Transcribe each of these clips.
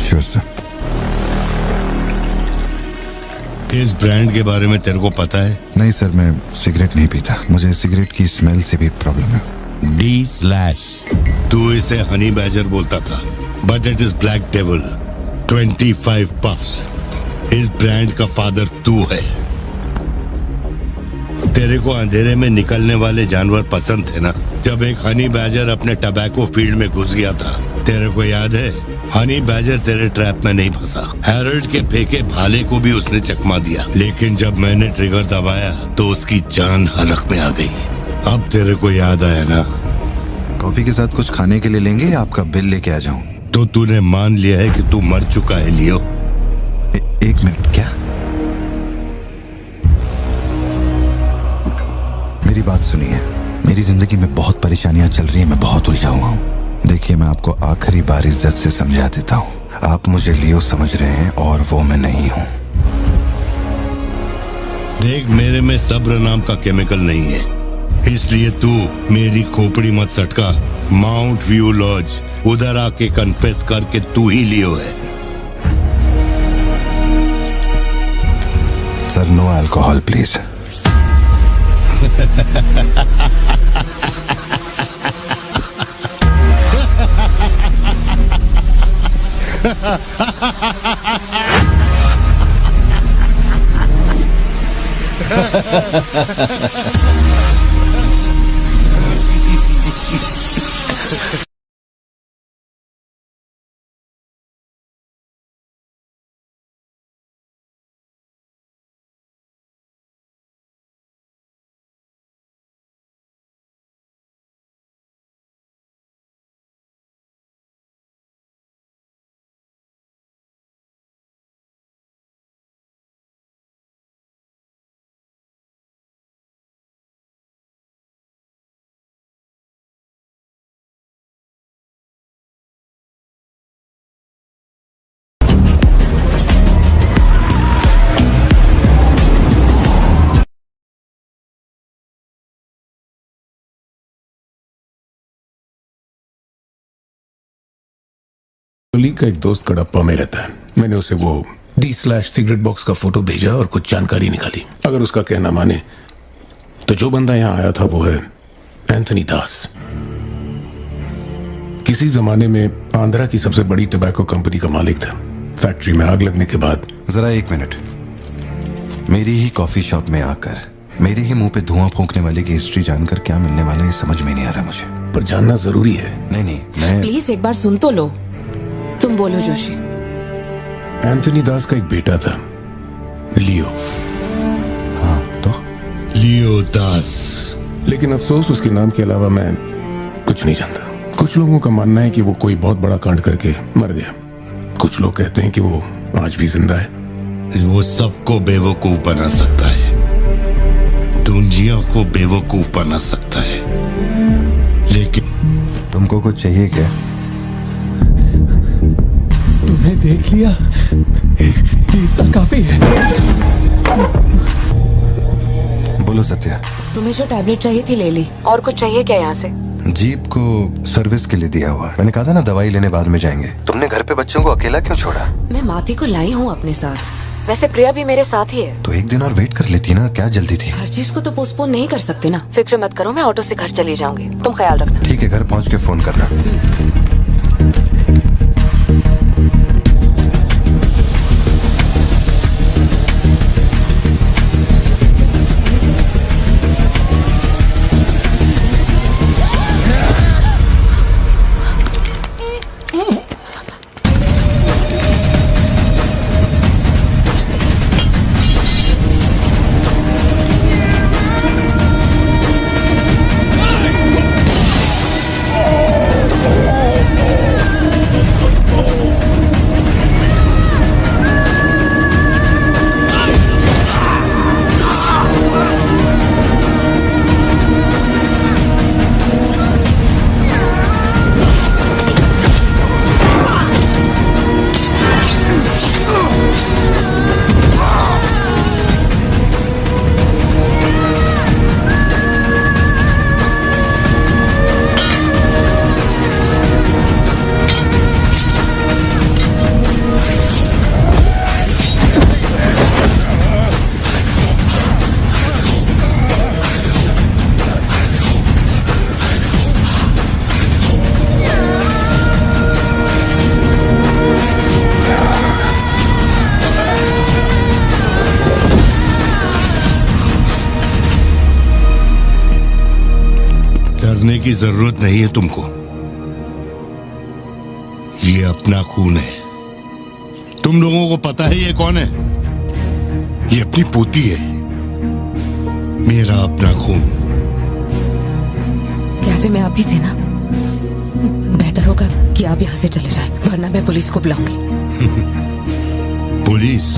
Sure sir. इस brand के बारे में तेरे को पता है? नहीं सर, मैं सिगरेट नहीं पीता। मुझे सिगरेट की स्मेल से भी प्रॉब्लम है। D/। तू इसे हनी बैजर बोलता था, but it is black devil. 25 puffs. इस ब्रांड का फादर तू है। तेरे को अंधेरे में निकलने वाले जानवर पसंद थे ना? जब एक हनी बैजर अपने टबैको फील्ड में घुस गया था, तेरे को याद है? हनी बैजर तेरे ट्रैप में नहीं फंसा। हैरोल्ड के फेंके भाले को भी उसने चकमा दिया, लेकिन जब मैंने ट्रिगर दबाया तो उसकी जान हलक में आ गई। अब तेरे को याद आया ना? कॉफी के साथ कुछ खाने के लिए लेंगे या आपका बिल लेके आ जाऊं? तो तूने मान लिया है कि तू मर चुका है लियो? एक मिनट, क्या? मेरी बात सुनिए। मेरी जिंदगी में बहुत परेशानियां चल रही हैं, मैं बहुत उलझा हुआ हूँ। देखिए, मैं आपको आखिरी बार इज्जत से समझा देता हूँ। आप मुझे लियो समझ रहे हैं और वो मैं नहीं हूँ। देख, मेरे में सब्र नाम का केमिकल नहीं है, इसलिए तू मेरी खोपड़ी मत सटका। माउंट व्यू लॉज, उधर आके कन्फेस करके तू ही लियो है। Sir, no alcohol please. League का एक दोस्त कड़प्पा में रहता है। मैंने उसे वो D/सिगरेट बॉक्स का फोटो भेजा और कुछ जानकारी निकाली। अगर उसका कहना माने तो जो बंदा यहाँ आया था वो है एंथनी दास। किसी जमाने में आंध्रा की सबसे बड़ी टबैको कंपनी का मालिक था। फैक्ट्री में आग लगने के बाद जरा एक मिनट। मेरी ही कॉफी शॉप में आकर मेरे ही मुंह पे धुआं फूंकने वाले की हिस्ट्री जानकर क्या मिलने वाला है, ये समझ में नहीं आ रहा मुझे। पर जानना जरूरी है। नहीं, मैं प्लीज एक बार सुन तो लो। तुम बोलो जोशी। एंथनी दास का एक बेटा था, लियो। हाँ, तो लियो दास। लेकिन अफसोस उसके नाम के अलावा मैं कुछ नहीं जानता। कुछ लोगों का मानना है कि वो कोई बहुत बड़ा कांड करके मर गया। कुछ लोग कहते हैं कि वो आज भी जिंदा है। वो सबको बेवकूफ बना सकता है, दुनिया को बेवकूफ बना सकता है, लेकिन तुमको कुछ चाहिए क्या? तुम्हें देख लिया, इतना काफी है। बोलो सत्या। तुम्हें जो टैबलेट चाहिए थी ले ली। और कुछ चाहिए क्या यहाँ से? जीप को सर्विस के लिए दिया हुआ। मैंने कहा था ना दवाई लेने बाद में जाएंगे। तुमने घर पे बच्चों को अकेला क्यों छोड़ा? मैं माथी को लाई हूँ अपने साथ। वैसे प्रिया भी मेरे साथ ही है। तो एक दिन और वेट कर लेती ना, क्या जल्दी थी? हर चीज को तो पोस्टपोन नहीं कर सकते ना। फिक्र मत करो, मैं ऑटो से घर चली जाऊंगी, तुम ख्याल रखना। ठीक है, घर पहुंच के फोन करना। की जरूरत नहीं है तुमको। ये अपना खून है। तुम लोगों को पता है ये कौन है? ये अपनी पोती है, मेरा अपना खून। कैफे में आप भी थे ना? बेहतर होगा कि आप यहाँ से चले जाएं, वरना मैं पुलिस को बुलाऊंगी। पुलिस?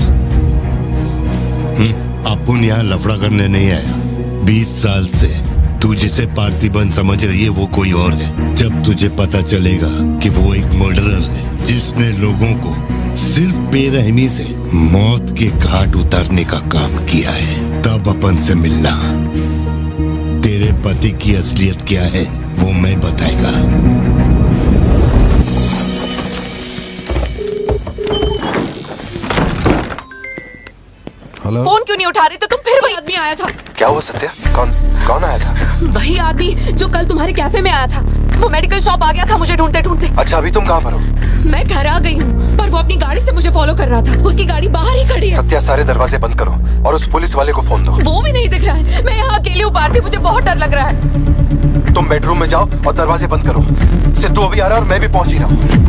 अपुन यहाँ लफड़ा करने नहीं आया। 20 साल से तू जिसे पार्थिबन समझ रही है वो कोई और है। जब तुझे पता चलेगा कि वो एक मर्डरर है जिसने लोगों को सिर्फ बेरहमी से मौत के घाट उतारने का काम किया है, तब अपन से मिलना। तेरे पति की असलियत क्या है वो मैं बताएगा। हेलो, फोन क्यों नहीं उठा रहे थे तुम? फिर वही आदमी आया था। क्या हुआ सत्या? कौन कौन आया था? वही आदमी जो कल तुम्हारे कैफे में आया था। वो मेडिकल शॉप आ गया था मुझे ढूंढते ढूंढते। अच्छा, अभी तुम कहाँ पर हो? मैं घर आ गई हूँ, पर वो अपनी गाड़ी से मुझे फॉलो कर रहा था। उसकी गाड़ी बाहर ही खड़ी है। सत्या, सारे दरवाजे बंद करो और उस पुलिस वाले को फोन दो। वो भी नहीं दिख रहा है। मैं यहाँ अकेली हूँ पार्थी, मुझे बहुत डर लग रहा है। तुम बेडरूम में जाओ और दरवाजे बंद करो। सिद्धू अभी आ रहा है और मैं भी पहुंच ही रहा हूँ।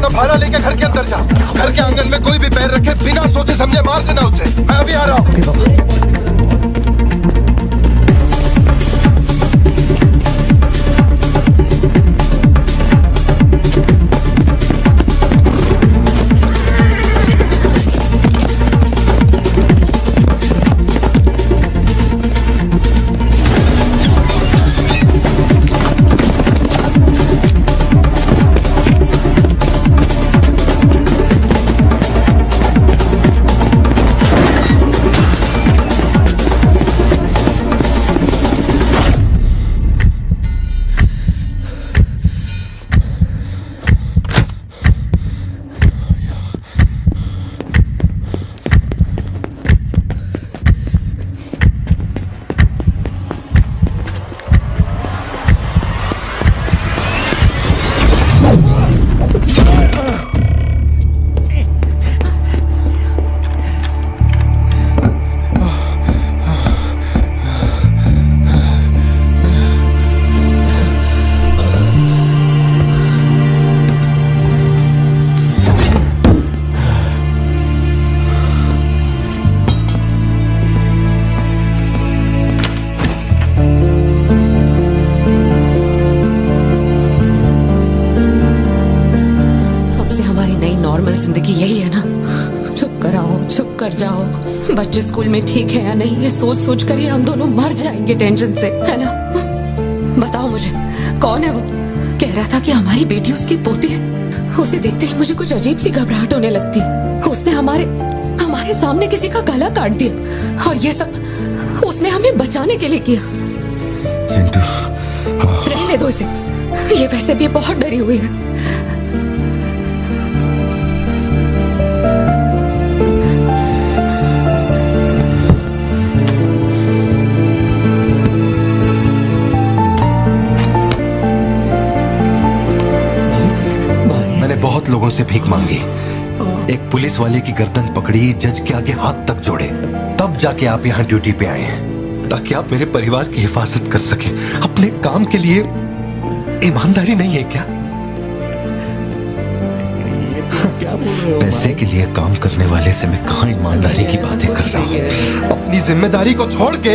भाला लेके घर के अंदर जा। घर के आंगन में कोई भी पैर रखे बिना सोचे समझे मार देना उसे। मैं अभी आ रहा हूँ। जिंदगी यही है ना, छुप कर आओ छुप कर जाओ। बच्चे स्कूल में ठीक है या नहीं ये सोच सोच कर ही हम दोनों मर जाएंगे टेंशन से, है ना? बताओ मुझे, कौन है वो? कह रहा था कि हमारी बेटी उसकी पोती है। उसे देखते ही मुझे कुछ अजीब सी घबराहट होने लगती है। उसने हमारे सामने किसी का गला काट दिया और ये सब उसने हमें बचाने के लिए किया। चिंटू, रहने दो इसे, ये वैसे भी बहुत डरी हुई है। बहुत लोगों से भीख मांगी, एक पुलिस वाले की गर्दन पकड़ी, जज के आगे हाथ तक जोड़े, तब जाके आप यहाँ ड्यूटी पे आए हैं ताकि आप मेरे परिवार की हिफाजत कर सके। अपने काम के लिए ईमानदारी नहीं है क्या? ये तुम क्या बोल रहे हो? पैसे के लिए काम करने वाले से मैं कहाँ ईमानदारी की बातें कर रहा हूँ? अपनी जिम्मेदारी को छोड़ के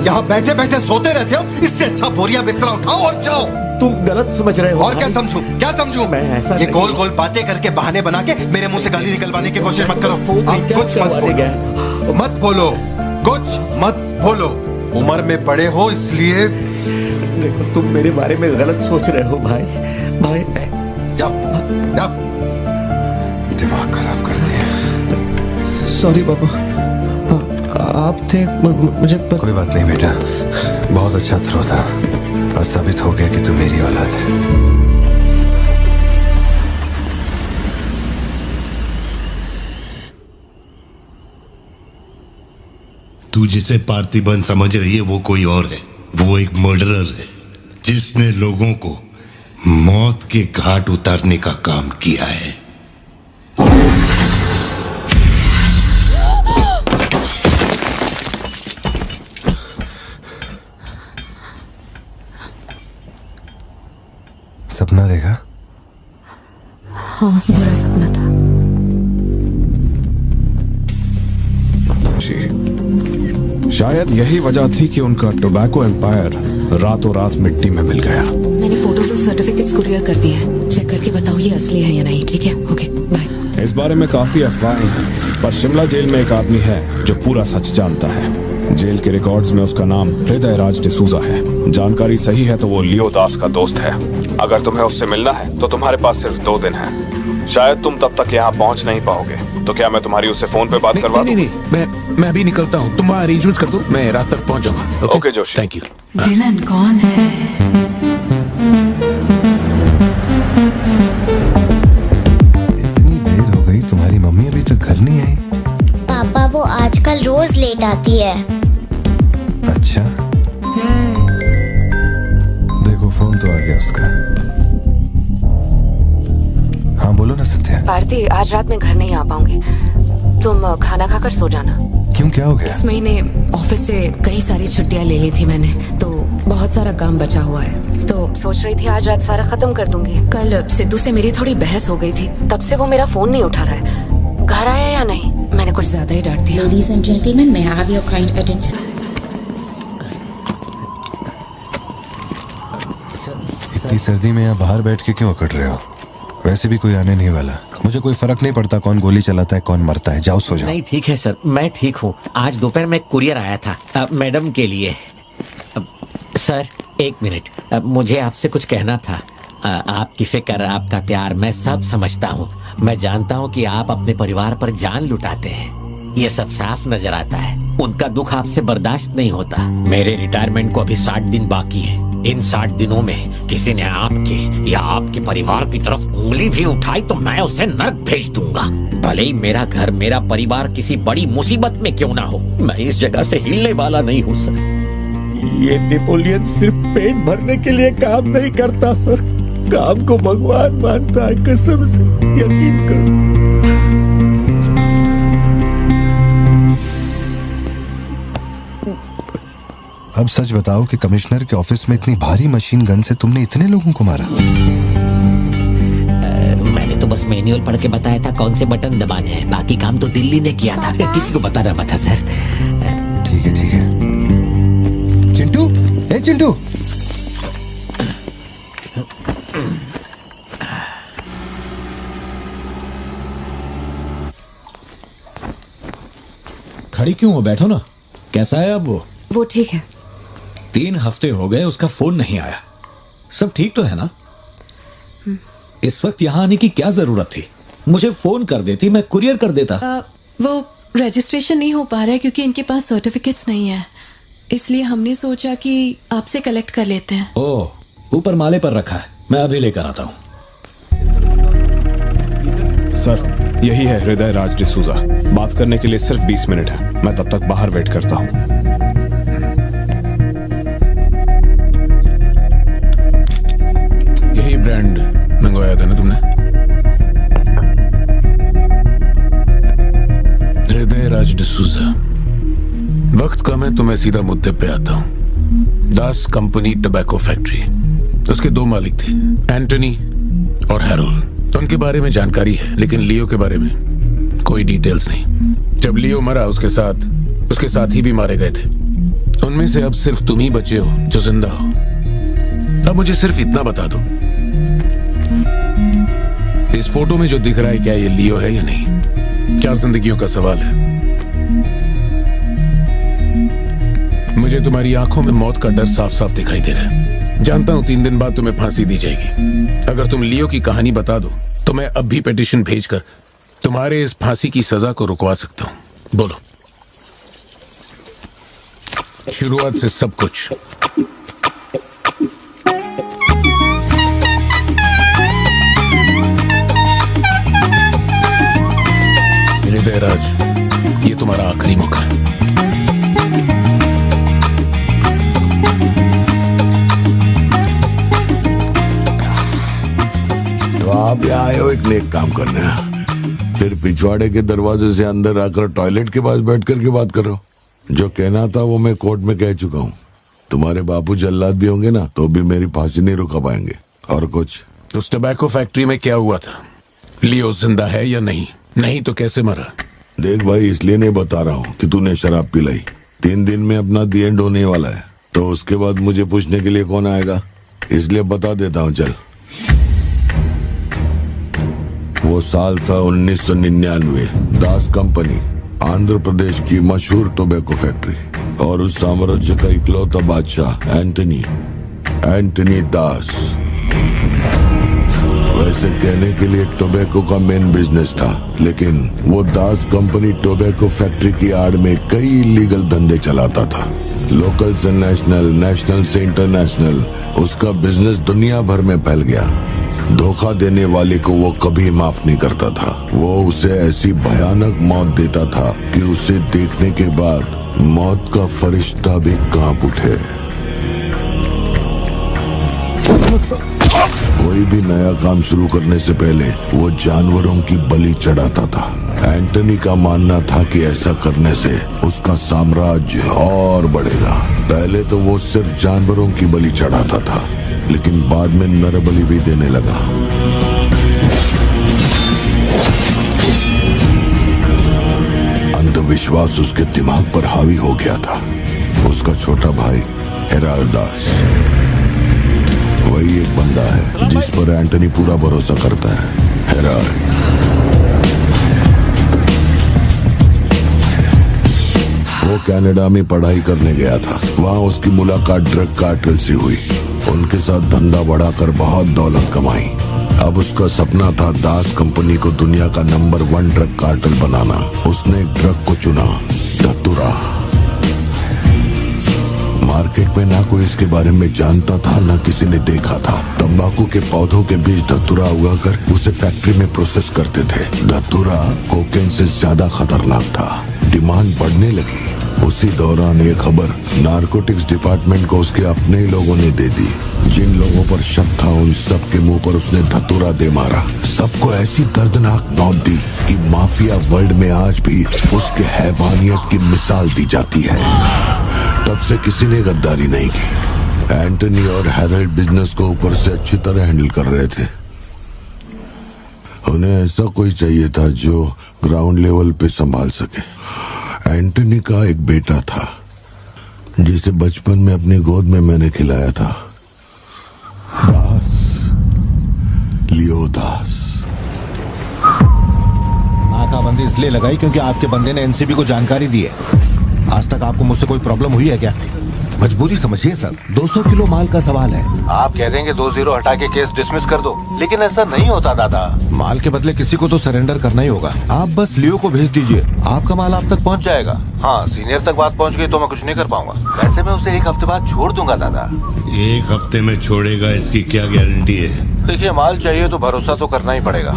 यहाँ बैठे बैठे सोते रहते हो। इससे अच्छा बोरिया बिस्तरा उठाओ और जाओ। तुम गलत समझ रहे हो। और क्या समझूं? क्या समझूं? मैं ऐसा ये नहीं। गोल गोल बातें करके बहाने बना के मेरे मुंह से गाली निकलवाने की कोशिश मत करो। आप कुछ मत बोलो, मत बोलो, कुछ मत बोलो। उम्र में बड़े हो इसलिए। देखो तुम मेरे बारे में गलत सोच रहे हो भाई। भाई जाओ जाओ, दिमाग खराब कर दिया। सॉरी पापा, आप थे मुझे कोई बात नहीं बेटा, बहुत अच्छा थ्रो था और साबित हो गया कि तू मेरी औलाद है। तू जिसे पार्थिबन समझ रही है वो कोई और है। वो एक मर्डरर है जिसने लोगों को मौत के घाट उतारने का काम किया है। सपना देखा? हाँ, बुरा सपना था। शायद यही वजह थी कि उनका टोबैको एम्पायर रातों रात मिट्टी में मिल गया। मैंने फोटोज और सर्टिफिकेट्स कुरियर कर दिए हैं। चेक करके बताओ ये असली है या नहीं। ठीक है, ओके, बाय। इस बारे में काफी अफवाहें हैं, पर शिमला जेल में एक आदमी है जो पूरा सच जानता है। जेल के रिकॉर्ड्स में उसका नाम हृदय राज डिसूजा है। जानकारी सही है तो वो लियो दास का दोस्त है। अगर तुम्हें उससे मिलना है तो तुम्हारे पास सिर्फ 2 दिन है। शायद तुम तब तक यहाँ पहुँच नहीं पाओगे, तो क्या मैं तुम्हारी उससे फोन पे बात करवा दूं? नहीं, मैं अभी निकलता हूँ। तुम वहाँ अरेंजमेंट्स कर दो, मैं रात तक पहुँच जाऊंगा। Okay Joshi. Thank you. Villain कौन है? इतनी देर हो गई, तुम्हारी मम्मी अभी तक घर नहीं आई? पापा वो आजकल रोज लेट आती है। अच्छा, देखो फोन तो आ गया उसका। हाँ बोलो ना सत्या। भारती, आज रात में घर नहीं आ पाऊंगी। तुम खाना खाकर सो जाना। क्यों, क्या हो गया? इस महीने ऑफिस से कई सारी छुट्टियां ले ली थी मैंने, तो बहुत सारा काम बचा हुआ है। तो सोच रही थी आज रात सारा खत्म कर दूंगी। कल सिद्धू से मेरी थोड़ी बहस हो गई थी, तब से वो मेरा फोन नहीं उठा रहा है। घर आया या नहीं? मैंने कुछ ज्यादा ही डांट दिया। Ladies and gentlemen, may I have your kind attention? इतनी सर्दी में यहाँ बाहर बैठ के क्यों अकड़ रहे हो? वैसे भी कोई आने नहीं वाला। मुझे कोई फर्क नहीं पड़ता कौन गोली चलाता है कौन मरता है। जाओ सो जाओ। नहीं ठीक है सर, मैं ठीक हूँ। आज दोपहर में कुरियर आया था मैडम के लिए। सर एक मिनट, मुझे आपसे कुछ कहना था। आपकी फिक्र, आपका प्यार मैं सब समझता हूँ। मैं जानता हूँ कि आप अपने परिवार पर जान लुटाते हैं, ये सब साफ नजर आता है। उनका दुख आपसे बर्दाश्त नहीं होता। मेरे रिटायरमेंट को अभी 60 दिन बाकी है। इन 60 दिनों में किसी ने आपके या आपके परिवार की तरफ उंगली भी उठाई तो मैं उसे नर्क भेज दूंगा। भले ही मेरा घर, मेरा परिवार किसी बड़ी मुसीबत में क्यों ना हो, मैं इस जगह से हिलने वाला नहीं हूँ सर। ये नेपोलियन सिर्फ पेट भरने के लिए काम नहीं करता सर, काम को भगवान मानता है। कसम से यकीन करो। अब सच बताओ कि कमिश्नर के ऑफिस में इतनी भारी मशीन गन से तुमने इतने लोगों को मारा? मैंने तो बस मैनुअल पढ़ के बताया था कौन से बटन दबाने हैं, बाकी काम तो दिल्ली ने किया था। किसी को बताना मत था सर। ठीक है ठीक है। चिंटू, ए चिंटू। खड़ी क्यों हो? बैठो ना। कैसा है अब वो ठीक है। 3 हफ्ते हो गए, उसका फोन नहीं आया। सब ठीक तो है ना? इस वक्त यहाँ आने की क्या जरूरत थी? मुझे फोन कर देती, मैं कुरियर कर देता। वो रजिस्ट्रेशन नहीं हो पा रहा है क्योंकि इनके पास सर्टिफिकेट्स नहीं है, इसलिए हमने सोचा कि आपसे कलेक्ट कर लेते हैं। ओह, ऊपर माले पर रखा है, मैं अभी लेकर आता हूँ। सर यही है हृदय राज डिसूजा। बात करने के लिए सिर्फ 20 मिनट है, मैं तब तक बाहर वेट करता हूँ। यही ब्रांड मंगवाया था ना तुमने? हृदय राज डिसूजा। वक्त कम है तो मैं सीधा मुद्दे पे आता हूँ। दास कंपनी टोबैको फैक्ट्री, उसके 2 मालिक थे, एंटनी और हैरोल्ड। उनके बारे में जानकारी है, लेकिन लियो के बारे में कोई डिटेल्स नहीं। जब लियो मरा उसके साथ ही भी मारे गए थे। उनमें से अब सिर्फ तुम ही बचे हो जो जिंदा हो। अब मुझे सिर्फ इतना बता दो, इस फोटो में जो दिख रहा है क्या ये लियो है या नहीं? 4 जिंदगियों का सवाल है। मुझे तुम्हारी आंखों में मौत का डर साफ साफ दिखाई दे रहा है। जानता हूं 3 दिन बाद तुम्हें फांसी दी जाएगी। अगर तुम लियो की कहानी बता दो तो मैं अब भी पिटीशन भेजकर तुम्हारे इस फांसी की सजा को रुकवा सकता हूं। बोलो, शुरुआत से सब कुछ। हृदय राज, ये तुम्हारा आखिरी मौका है। आए हो एक नेक काम करने, फिर पिछवाड़े के दरवाजे से अंदर आकर टॉयलेट के पास बैठ कर के बात करो। जो कहना था वो मैं कोर्ट में कह चुका हूँ। तुम्हारे बापू जल्लाद भी होंगे ना तो भी मेरी फांसी नहीं रुका पाएंगे। और कुछ? उस टबैको फैक्ट्री में क्या हुआ था? लियो जिंदा है या नहीं? नहीं तो कैसे मरा? देख भाई, इसलिए नहीं बता रहा हूँ कि तूने शराब पिलाई। 3 दिन में अपना दी एंड होने वाला है, तो उसके बाद मुझे पूछने के लिए कौन आएगा, इसलिए बता देता हूँ। चल, वो साल था 1999। दास कंपनी, आंध्र प्रदेश की मशहूर टोबैको फैक्ट्री, और उस साम्राज्य का इकलौता बादशाह एंटनी दास। वैसे कहने के लिए टोबैको का मेन बिजनेस था, लेकिन वो दास कंपनी टोबैको फैक्ट्री की आड़ में कई इलीगल धंधे चलाता था। लोकल से नेशनल, नेशनल से इंटरनेशनल, उसका बिजनेस दुनिया भर में फैल गया। धोखा देने वाले को वो कभी माफ नहीं करता था। वो उसे ऐसी भयानक मौत देता था कि उसे देखने के बाद मौत का फरिश्ता भी कांप उठे। कोई भी नया काम शुरू करने से पहले वो जानवरों की बलि चढ़ाता था। एंटनी का मानना था कि ऐसा करने से उसका साम्राज्य और बढ़ेगा। पहले तो वो सिर्फ जानवरों की बलि चढ़ाता था, लेकिन बाद में नर बलि भी देने लगा। अंधविश्वास उसके दिमाग पर हावी हो गया था। उसका छोटा भाई हेराल्ड दास, वही एक बंदा है जिस पर एंटनी पूरा भरोसा करता है। हेराल्ड वो कनाडा में पढ़ाई करने गया था। वहाँ उसकी मुलाकात ड्रग कार्टेल से हुई। उनके साथ धंधा बढ़ाकर बहुत दौलत कमाई। अब उसका सपना था दास कंपनी को दुनिया का नंबर 1 ड्रग कार्टेल बनाना। उसने एक ड्रग को चुना, धतूरा। मार्केट में ना कोई इसके बारे में जानता था, ना किसी ने देखा था। तंबाकू के पौधों के बीच धतूरा उगाकर उसे फैक्ट्री में प्रोसेस करते थे। धतूरा कोकेन से ज्यादा खतरनाक था। डिमांड बढ़ने लगी। उसी दौरान ये खबर नारकोटिक्स डिपार्टमेंट को उसके अपने ही लोगों ने दे दी। जिन लोगों पर शक था उन सब के मुंह पर उसने धतूरा दे मारा। सबको ऐसी दर्दनाक मौत दी कि माफिया वर्ल्ड में आज भी उसके हैवानियत की मिसाल दी जाती है। तब से किसी ने गद्दारी नहीं की। एंटनी और हेराल्ड बिजनेस को ऊपर से अच्छी तरह हैंडल कर रहे थे। उन्हें ऐसा कोई चाहिए था जो ग्राउंड लेवल पे संभाल सके। एंटनी का एक बेटा था जिसे बचपन में अपनी गोद में मैंने खिलाया था, दास, लियो दास। नाकाबंदी इसलिए लगाई क्योंकि आपके बंदे ने एनसीबी को जानकारी दी है। आज तक आपको मुझसे कोई प्रॉब्लम हुई है क्या? मजबूरी समझिए सर, 200 किलो माल का सवाल है। आप कह देंगे 2-0 हटा के केस डिसमिस कर दो, लेकिन ऐसा नहीं होता दादा। माल के बदले किसी को तो सरेंडर करना ही होगा। आप बस लियो को भेज दीजिए, आपका माल आप तक पहुंच जाएगा। हाँ, सीनियर तक बात पहुंच गई तो मैं कुछ नहीं कर पाऊंगा। वैसे मैं उसे 1 हफ्ते बाद छोड़ दूंगा दादा। 1 हफ्ते में छोड़ेगा, इसकी क्या गारंटी है? देखिए, माल चाहिए तो भरोसा तो करना ही पड़ेगा।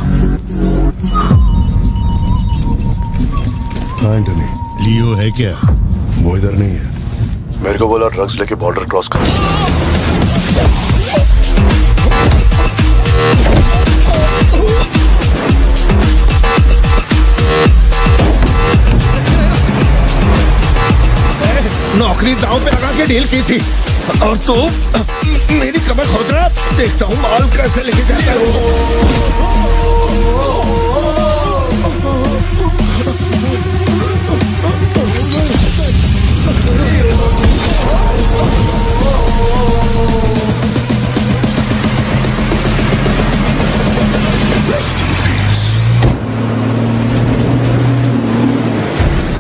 एंटनी, लियो है क्या? वो इधर नहीं है। मेरे को बोला ड्रग्स लेके बॉर्डर क्रॉस कर। नौकरी दांव पे लगा के डील की थी और तू मेरी कमर खोद रहा। देखता हूँ माल कैसे लेके जाता है।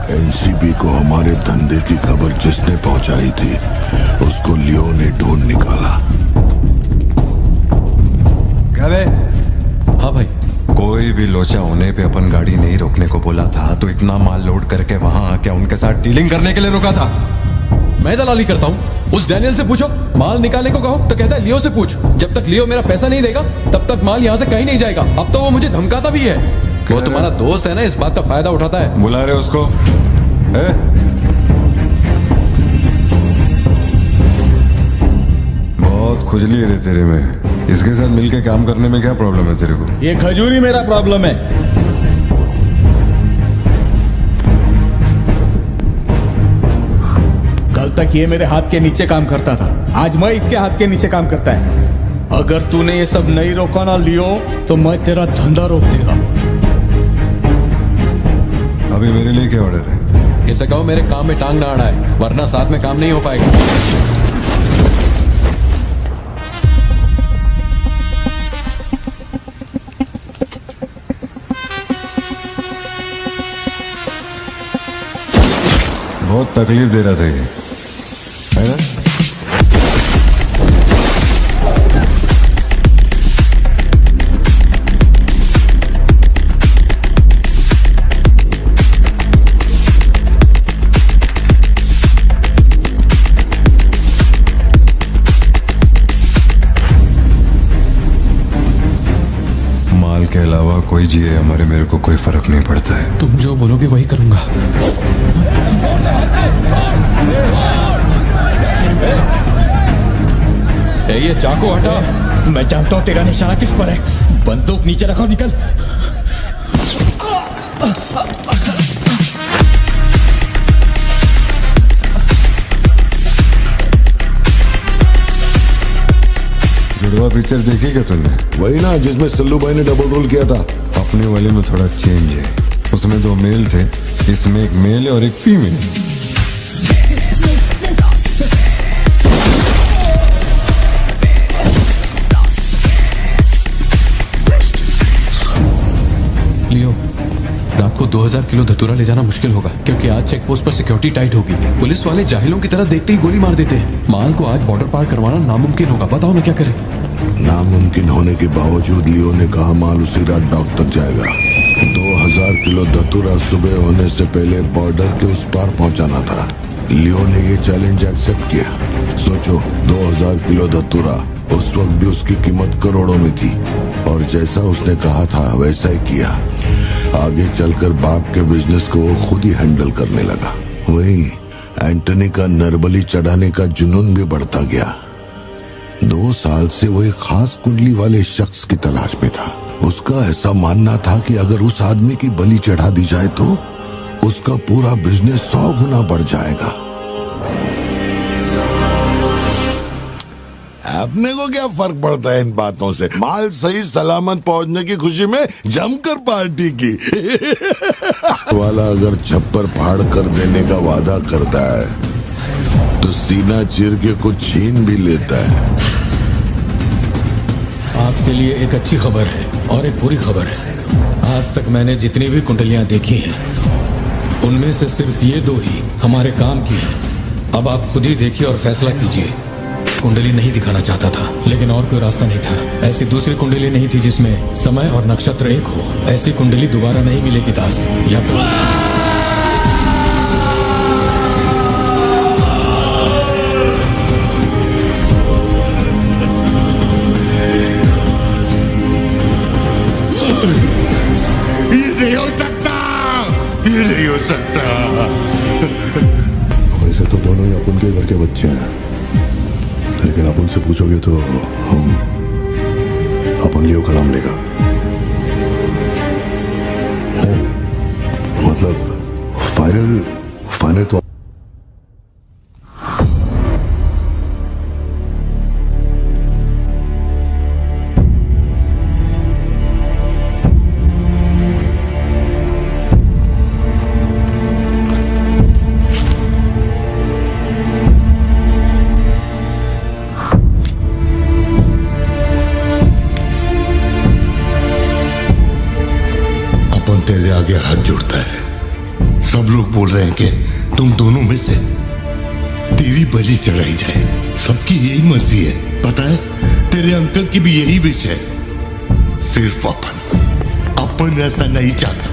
एनसीबी को हमारे धंधे की खबर जिसने पहुंचाई थी उसको लियो ने ढूंढ निकाला। क्या बे? हाँ भाई, कोई भी लोचा होने पे अपन गाड़ी नहीं रोकने को बोला था, तो इतना माल लोड करके वहां आके उनके साथ डीलिंग करने के लिए रोका था। मैं दलाली करता हूँ? उस डैनियल से पूछो। माल निकालने को कहो तो कहता है लियो से पूछ। जब तक लियो मेरा पैसा नहीं देगा तब तक माल यहाँ से कहीं नहीं जाएगा। अब तो वो मुझे धमकाता भी है। वो तुम्हारा दोस्त है ना, इस बात का फायदा उठाता है। बुला रहे उसको? बहुत खुजली है रे तेरे में। इसके साथ मिलके काम करने में क्या प्रॉब्लम है तेरे को? ये खजूरी मेरा प्रॉब्लम है। कल तक ये मेरे हाथ के नीचे काम करता था, आज मैं इसके हाथ के नीचे काम करता है। अगर तूने ये सब नहीं रोका ना लियो तो मैं तेरा धंधा रोक देगा। अभी मेरे लिए क्या ऑर्डर है? इसे कहो मेरे काम में टांग ना अड़ाए, वरना साथ में काम नहीं हो पाएगा। बहुत तकलीफ दे रहा था ये, है ना? माल के अलावा कोई जिए हमारे, मेरे को कोई फर्क नहीं पड़ता है। तुम जो बोलोगे वही करूंगा। ये चाकू हटा। मैं जानता हूं तेरा निशाना किस पर है। बंदूक नीचे रखो, निकल। जुड़वा पिक्चर देखी क्या तुमने? वही ना जिसमें सल्लू भाई ने डबल रोल किया था। अपने वाले में थोड़ा चेंज है, उसमें 2 मेल थे, इसमें एक मेल है और एक फीमेल। लियो, रात को 2000 किलो धतूरा ले जाना मुश्किल होगा, क्योंकि आज चेक पोस्ट पर सिक्योरिटी टाइट होगी। पुलिस वाले जाहिलों की तरह देखते ही गोली मार देते हैं। माल को आज बॉर्डर पार करवाना नामुमकिन होगा। बताओ ना क्या करें? नामुमकिन होने के बावजूद लियो ने कहा माल उसी रात डॉक तक जाएगा। 2000 किलो धतूरा सुबह होने से पहले बॉर्डर के उस पार पहुंचाना था। लियो ने ये चैलेंज एक्सेप्ट किया। सोचो, 2000 किलो धतूरा, उस वक्त भी उसकी कीमत करोड़ों में थी, और जैसा उसने कहा था वैसा ही किया। आगे चलकर बाप के बिजनेस को वो खुद ही हैंडल करने लगा। वही एंटनी का नरबली चढ़ाने का जुनून भी बढ़ता गया। 2 साल से वो एक खास कुंडली वाले शख्स की तलाश में था। उसका ऐसा मानना था कि अगर उस आदमी की बलि चढ़ा दी जाए तो उसका पूरा बिजनेस 100 गुना बढ़ जाएगा। अपने को क्या फर्क पड़ता है इन बातों से? माल सही सलामत पहुंचने की खुशी में जमकर पार्टी की। वाला अगर छप्पर फाड़ कर देने का वादा करता है तो सीना चीर के कुछ छीन भी लेता है। आपके लिए एक अच्छी खबर है और एक बुरी खबर है। आज तक मैंने जितनी भी कुंडलियां देखी हैं, उनमें से सिर्फ ये 2 ही हमारे काम की हैं। अब आप खुद ही देखिए और फैसला कीजिए। कुंडली नहीं दिखाना चाहता था, लेकिन और कोई रास्ता नहीं था। ऐसी दूसरी कुंडली नहीं थी जिसमें समय और नक्षत्र एक हो। ऐसी कुंडली दोबारा नहीं मिलेगी दास। या ये नहीं हो सकता, ये नहीं हो सकता। वैसे तो दोनों ही अपन के घर के बच्चे हैं, लेकिन आप उनसे पूछोगे तो अपन लियो का नाम लेगा। नहीं, मतलब फाइनल तो तेरे आगे हाथ जोड़ता है। सब लोग बोल रहे हैं कि तुम दोनों में से तेरी बलि चढ़ाई जाए। सबकी यही मर्जी है, पता है? तेरे अंकल की भी यही विश है। सिर्फ अपन ऐसा नहीं चाहता।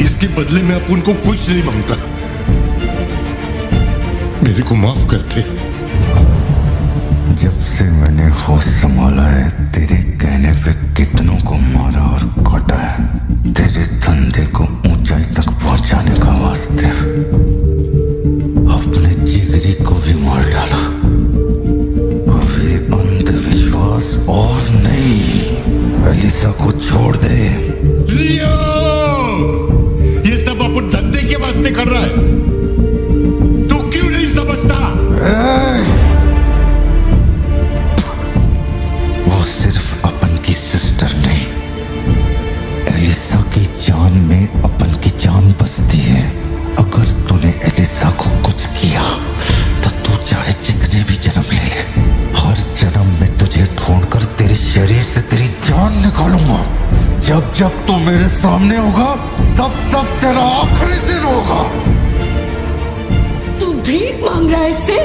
इसके बदले में अपन को कुछ नहीं मांगता। मेरे को माफ करते। जब से मैंने होश संभाला है, तेरे कहने पे कितनों को मारा और काटा है, तेरे धंधे को ऊंचाई तक पहुंचाने का वास्ते अपने जिगरी को भी मार डाला। अब ये अंधविश्वास को छोड़ दे। लियो, ये सब अपन धंधे के वास्ते कर रहा है, तू क्यों नहीं समझता? वो सिर्फ अपन की सिस्टर नहीं, एलिसा की जान में अपन की जान बसती है। अगर तूने एलिसा को कुछ किया तो तू चाहे जितने भी जन्म ले ले, हर जन्म में तुझे ढूंढकर तेरे शरीर से तेरी जान निकालूंगा। जब जब तू मेरे सामने होगा तब तब तेरा आखिरी दिन होगा। तू भीख मांग रहा है इससे?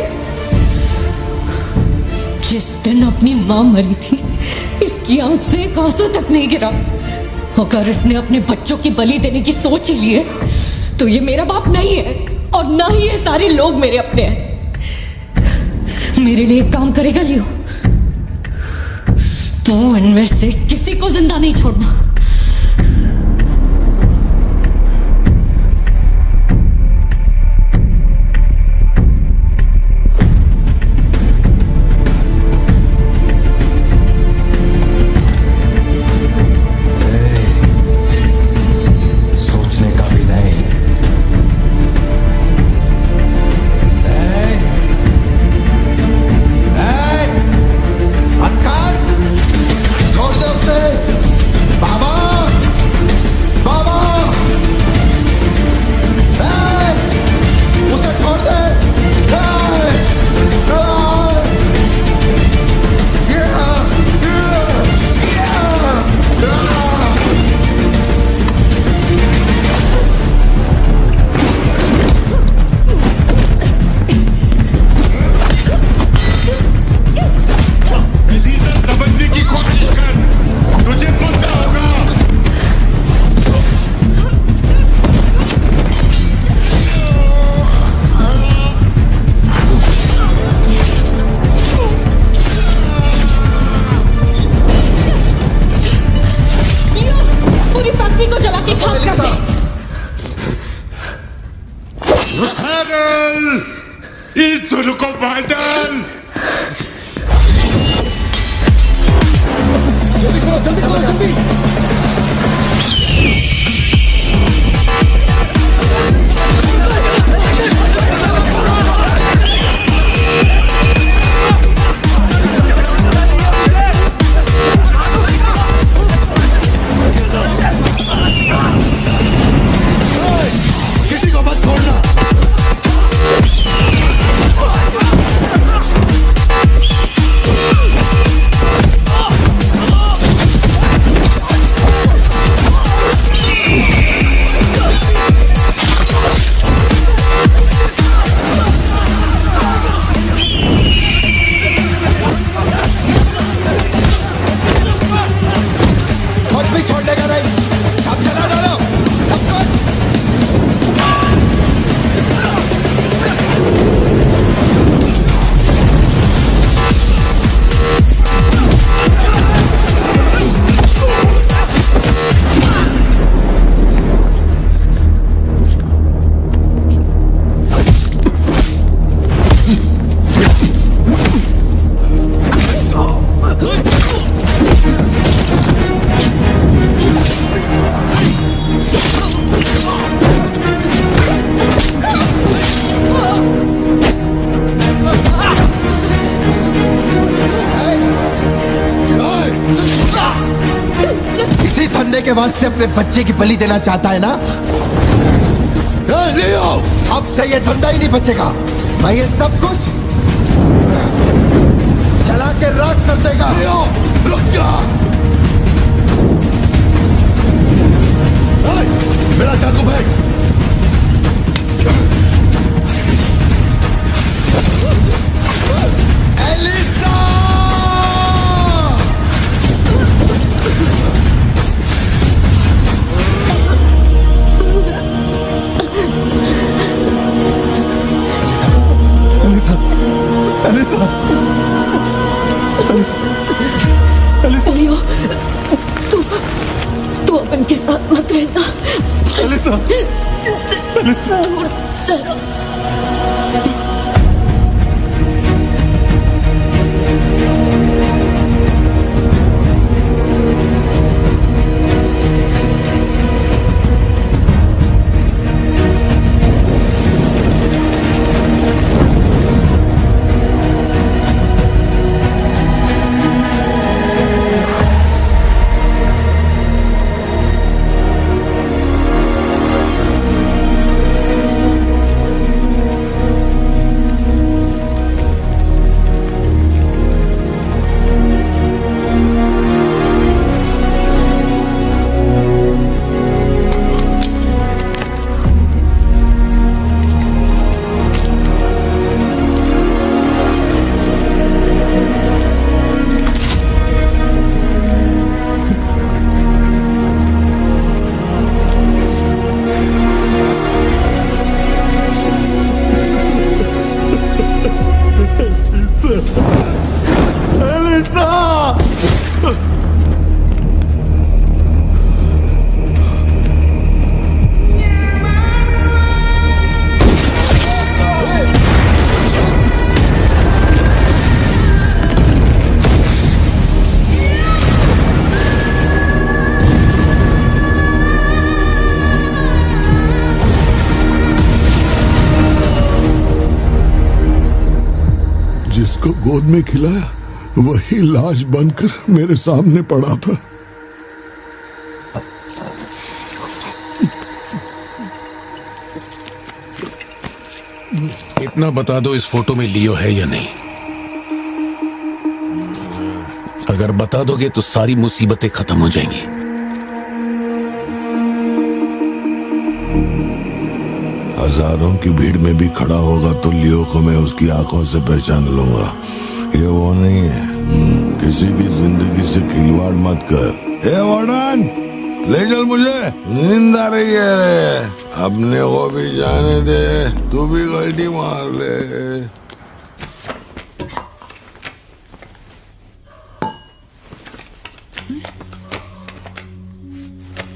जिस दिन अपनी मां मरी थी इसकी आंख से एक आंसू तक नहीं गिरा। अगर इसने अपने बच्चों की बलि देने की सोच ही ली है तो ये मेरा बाप नहीं है और ना ही ये सारे लोग मेरे अपने हैं। मेरे लिए एक काम करेगा लियो, तो इनमें से किसी को जिंदा नहीं छोड़ना। सोचने का भी नहीं। छोड़ दे उसे। बाबा, बाबा, उसे छोड़ दे। एलिसा समझने की कोशिश कर, तुझे पता होगा। लियो, पूरी फैक्ट्री को जला के खाक कर दे। हैरल, इस दोनों को मार डाल। जल्दी करो, जल्दी करो, जल्दी। किसी को मत छोड़ना। कुछ भी छोड़ने का नहीं, सब जला डालो, सब कुछ। इसी धंधे के वास्ते अपने बच्चे की बलि देना चाहता है ना? लियो, अब से ये धंधा ही नहीं बचेगा। मैं ये सब कुछ जला के राख कर देगा। लियो, रुक जा। मेरा चाकू फेंक। Elisa! Elisa, Elisa, Elisa, Elisa. Leo, तू अपन के साथ मत रहना। Elisa, Elisa. दूर चलो। जिसको गोद में खिलाया वही लाश बनकर मेरे सामने पड़ा था। इतना बता दो, इस फोटो में लियो है या नहीं? अगर बता दोगे तो सारी मुसीबतें खत्म हो जाएंगी। हजारों की भीड़ में भी खड़ा होगा तो लियो को मैं उसकी आंखों से पहचान लूंगा। ये वो नहीं है। किसी की जिंदगी से खिलवाड़ मत कर। ए वार्डन, ले चल मुझे, नींद आ रही है रे। अपने को भी जाने दे, तू भी गलती मार ले।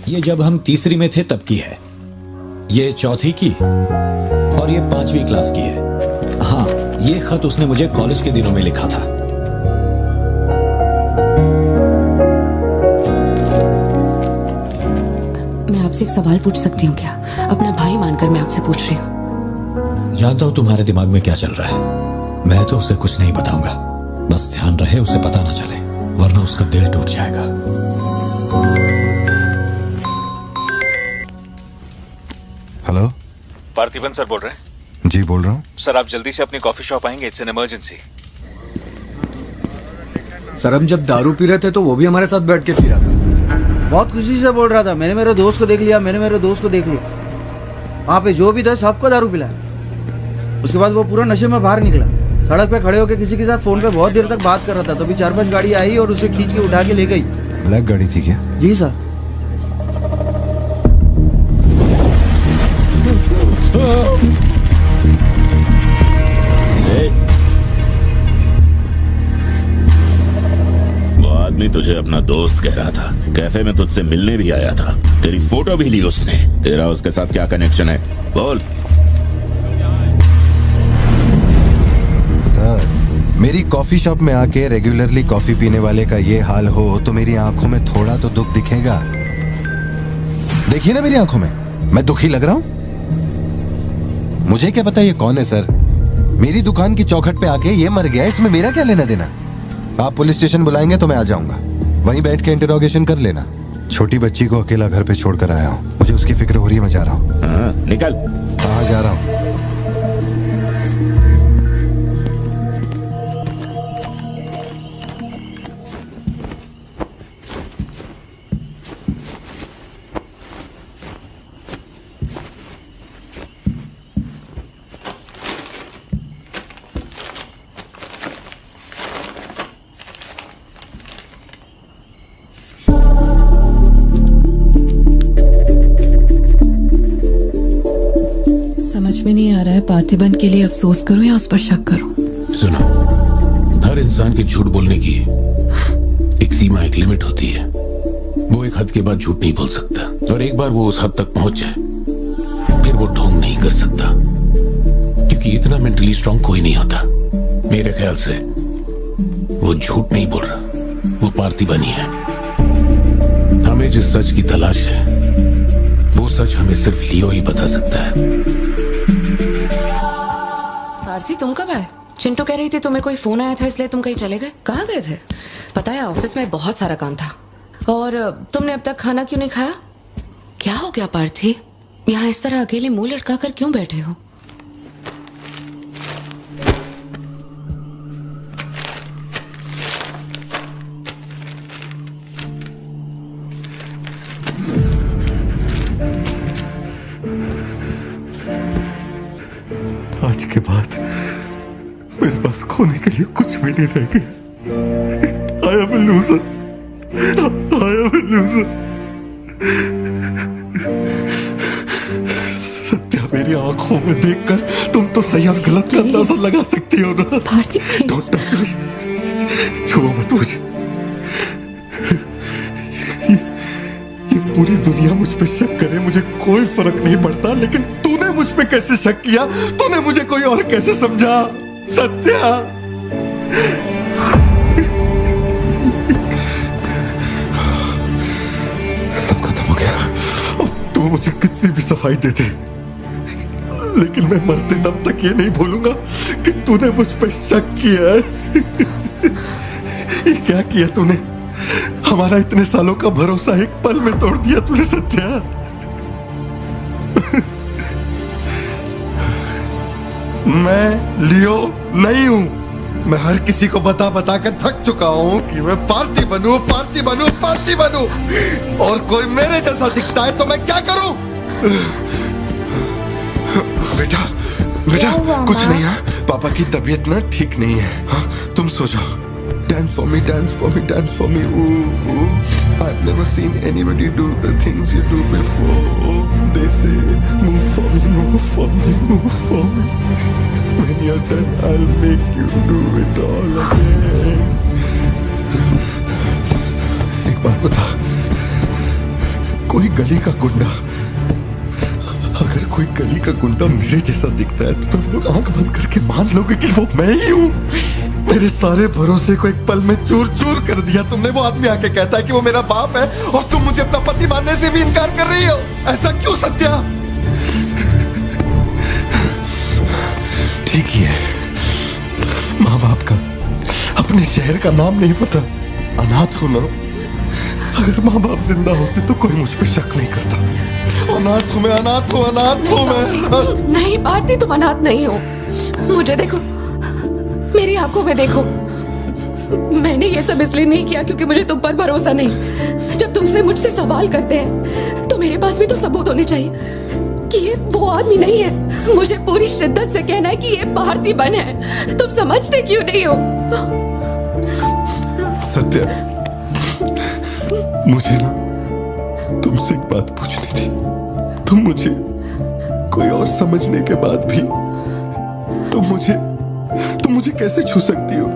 ये जब हम तीसरी में थे तब की है, ये चौथी की और ये 5वीं क्लास की है। हाँ, ये खत उसने मुझे कॉलेज के दिनों में लिखा था। मैं आपसे एक सवाल पूछ सकती हूँ क्या? अपना भाई मानकर मैं आपसे पूछ रही हूँ। जानता हूं तुम्हारे दिमाग में क्या चल रहा है। मैं तो उसे कुछ नहीं बताऊंगा, बस ध्यान रहे उसे पता ना चले, वरना उसका दिल टूट जाएगा। हेलो, पार्थिबन सर बोल रहे हैं? जी बोल रहा हूँ। सर आप जल्दी से अपनी कॉफी शॉप आएंगे? It's an emergency. सर हम जब दारू पी रहे थे तो वो भी हमारे साथ बैठ के पी रहा था। बहुत खुशी से बोल रहा था, मैंने मेरे दोस्त को देख लिया, मैंने मेरे दोस्त को देख लिया। वहाँ पे जो भी था सबको दारू पिलाया। उसके बाद वो पूरा नशे में बाहर निकला, सड़क पे खड़े होकर किसी के साथ फोन पे बहुत देर तक बात कर रहा था। तभी 4-5 गाड़ी आई और उसे खींच के उठा के ले गई। ब्लैक गाड़ी थी क्या? जी सर। वो आदमी तुझे अपना दोस्त कह रहा था, कैफे में तुझसे मिलने भी आया था, तेरी फोटो भी ली उसने। तेरा उसके साथ क्या कनेक्शन है बोल। सर, मेरी कॉफी शॉप में आके रेगुलरली कॉफी पीने वाले का ये हाल हो तो मेरी आंखों में थोड़ा तो दुख दिखेगा। देखिए ना मेरी आंखों में, मैं दुखी लग रहा हूं? मुझे क्या पता ये कौन है सर? मेरी दुकान की चौखट पे आके ये मर गया, इसमें मेरा क्या लेना देना? आप पुलिस स्टेशन बुलाएंगे तो मैं आ जाऊंगा, वहीं बैठ के इंटरोगेशन कर लेना। छोटी बच्ची को अकेला घर पे छोड़कर आया हूँ, मुझे उसकी फिक्र हो रही है, मैं जा रहा हूँ। निकल। कहाँ जा रहा हूँ? समझ में नहीं आ रहा है पार्थिबन के लिए अफसोस करूं या उस पर शक करूं। सुनो, हर इंसान के झूठ बोलने की एक सीमा, एक लिमिट होती है। वो एक हद के बाद झूठ नहीं बोल सकता, और एक बार वो उस हद तक पहुंच जाए फिर वो ढोंग नहीं कर सकता, क्योंकि इतना मेंटली स्ट्रांग कोई नहीं होता। मेरे ख्याल से वो झूठ नहीं बोल रहा, वो पार्थिबन ही है। हमें जिस सच की तलाश है वो सच हमें सिर्फ लियो ही बता सकता है। पार्थी, तुम कब आए? चिंटू कह रही थी तुम्हें कोई फोन आया था इसलिए तुम कहीं चले गए। कहाँ गए थे? पता है ऑफिस में बहुत सारा काम था। और तुमने अब तक खाना क्यों नहीं खाया? क्या हो गया पार्थी? यहाँ इस तरह अकेले मुंह लटका कर क्यों बैठे हो? आज के बाद मेरे पास खोने के लिए कुछ भी नहीं रह गया। I am a loser. I am a loser. Satya, मेरी आंखों में देखकर तुम तो सही और गलत का अंदाजा लगा सकती हो ना। Don't touch me. छुओ मत मुझे। ये पूरी दुनिया मुझ पे शक करे, मुझे कोई फर्क नहीं पड़ता, लेकिन तूने मुझ पे कैसे शक किया? तूने मुझे कोई और कैसे समझा? सत्या, सब खत्म हो गया। अब तू मुझे कितनी भी सफाई दे दे, लेकिन मैं मरते दम तक ये नहीं भूलूंगा कि तूने मुझ पे शक किया है। ये क्या किया तूने? हमारा इतने सालों का भरोसा एक पल में तोड़ दिया तूने सत्या। मैं लियो नहीं हूं। मैं हर किसी को बता बता कर थक चुका हूं कि मैं पार्थी बनूं, पार्थी बनूं, पार्थी बनूं, और कोई मेरे जैसा दिखता है तो मैं क्या करूं? बेटा बेटा कुछ नहीं है। पापा की तबीयत ना ठीक नहीं है। हाँ, तुम सो जाओ। Dance for me, dance for me, dance for me. Ooh, ooh. I've never seen anybody do the things you do before. They say, move for me, move for me, move for me. When you're done, I'll make you do it all again. एक बात बता, कोई गली का गुंडा, अगर कोई गली का गुंडा मेरे जैसा दिखता है तो तुम लोग आंख बंद करके मान लोगे कि वो मैं ही हूं। मेरे सारे भरोसे को एक पल में चूर चूर कर दिया तुमने। वो आदमी आके कहता है कि वो मेरा बाप है और तुम मुझे अपना पति मानने से भी इनकार कर रही हो। ऐसा क्यों सत्या? ठीक ही है, माँ बाप का अपने शहर का नाम नहीं पता, अनाथ हूं ना। अगर माँ बाप जिंदा होते तो कोई मुझ पर शक नहीं करता। अनाथ हूं मैं, अनाथ हूं, अनाथ हूं मैं। नहीं भारती, तुम अनाथ नहीं हो। मुझे देखो, मेरी आंखों में देखो। मैंने ये सब इसलिए नहीं किया क्योंकि मुझे तुम पर भरोसा नहीं। जब दूसरे मुझसे सवाल करते हैं तो मेरे पास भी तो सबूत होने चाहिए कि ये वो आदमी नहीं है। मुझे पूरी शिद्दत से कहना है कि ये भारती बन है। तुम समझते क्यों नहीं हो? सत्या, मुझे ना तुमसे एक बात पूछनी थी। तुम मुझे कोई और समझने के बाद भी तुम मुझे कैसे छू सकती हो?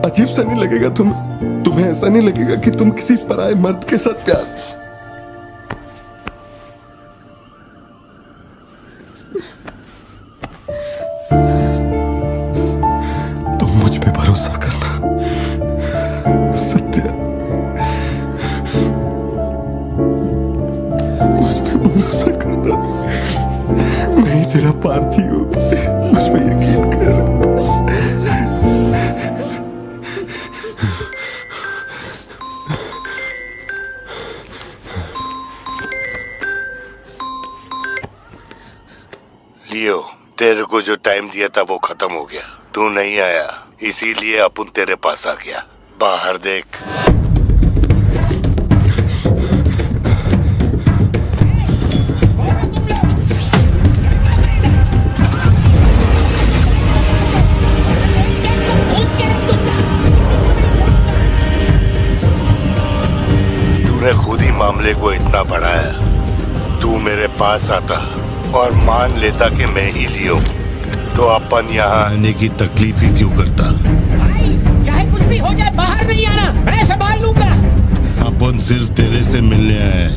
अजीब सा नहीं लगेगा तुम्हें ऐसा नहीं लगेगा कि तुम किसी पराये मर्द के साथ प्यार? तुम मुझ पे भरोसा करना सत्या, मुझ पे भरोसा करना। मैं ही तेरा पार्थी हूं, मुझ पे यकीन कर। लियो, तेरे को जो टाइम दिया था वो खत्म हो गया। तू नहीं आया, इसीलिए अपन तेरे पास आ गया। बाहर देख। तूने खुद ही मामले को इतना बढ़ाया। तू मेरे पास आता और मान लेता कि मैं ही लियो, तो अपन यहाँ आने की तकलीफ ही क्यों करता? चाहे कुछ भी हो जाए, बाहर नहीं आना, मैं संभाल लूंगा। अपन सिर्फ तेरे से मिलने आए,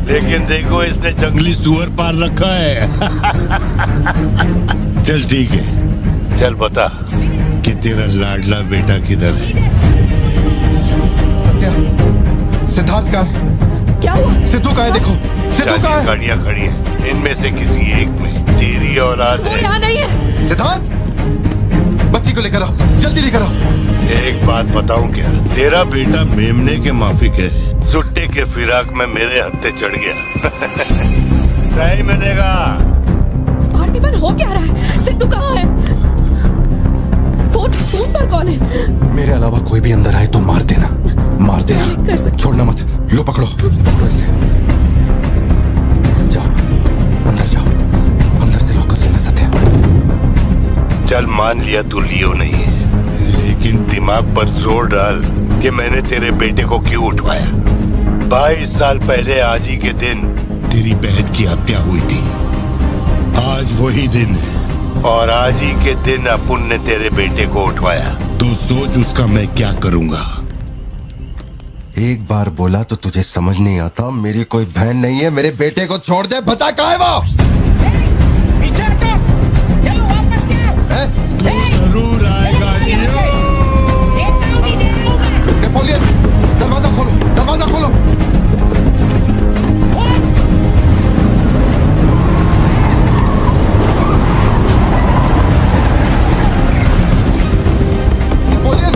लेकिन देखो इसने जंगली सुअर पाल रखा है। चल ठीक है, चल बता कि तेरा लाडला बेटा किधर है? सत्या, सिद्धार्थ कहाँ है? क्या हुआ? सिद्धू कहाँ है? देखो सिद्धू कहाँ है? गाड़ियाँ खड़ी हैं, इनमें से किसी एक में तेरी औलाद वो है। यहाँ नहीं है। सिद्धार्थ, बच्ची को लेकर आओ, जल्दी लेकर आओ। एक बात बताऊं क्या? तेरा बेटा मेमने के माफिक है, सुट्टे के फिराक में मेरे हत्थे चढ़ गया। सही मिलेगा। भारतीबन हो क्या रहा है? सिद्धू कहाँ है? फोन पर कौन है? मेरे अलावा कोई भी अंदर आए तो मार देना, मार देना, छोड़ना मत। लो पकड़ो, पकड़ो इसे। जाओ अंदर जाओ, अंदर से लॉक कर लेना सत्या। चल मान लिया तू लियो नहीं है, लेकिन दिमाग पर जोर डाल कि मैंने तेरे बेटे को क्यों उठवाया। 22 साल पहले आज ही के दिन तेरी बहन की हत्या हुई थी। आज वही दिन है और आज ही के दिन अपुन ने तेरे बेटे को उठवाया। तो सोच उसका मैं क्या करूंगा। एक बार बोला तो तुझे समझ नहीं आता? मेरी कोई बहन नहीं है, मेरे बेटे को छोड़ दे। बता कहाँ है वो? चलो वापस जाओ। तू जरूर आएगा लियो। नेपोलियन, दरवाजा खोलो, दरवाजा खोलो। नेपोलियन,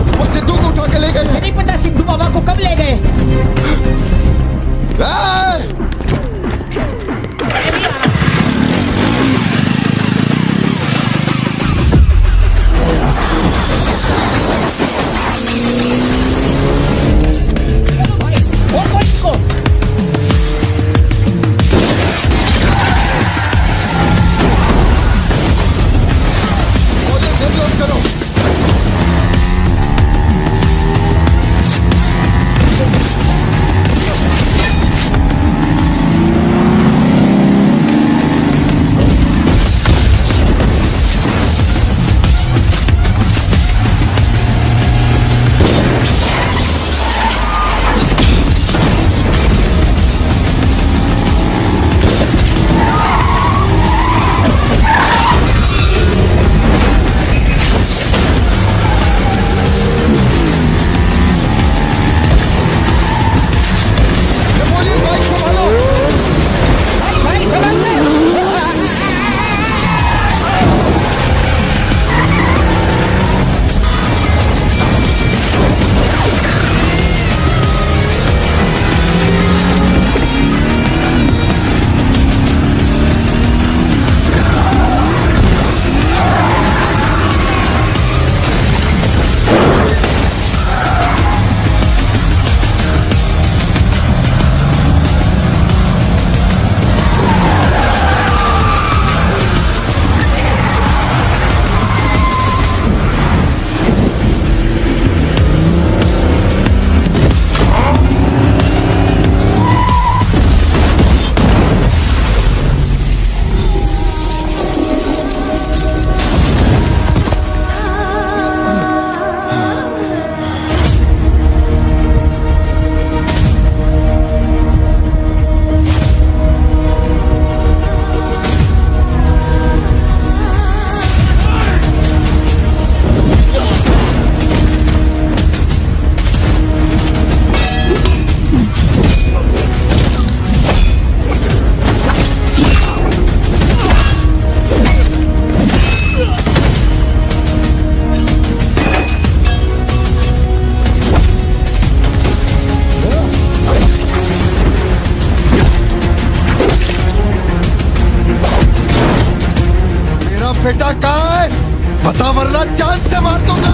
बता वरना जान से मार दूंगा।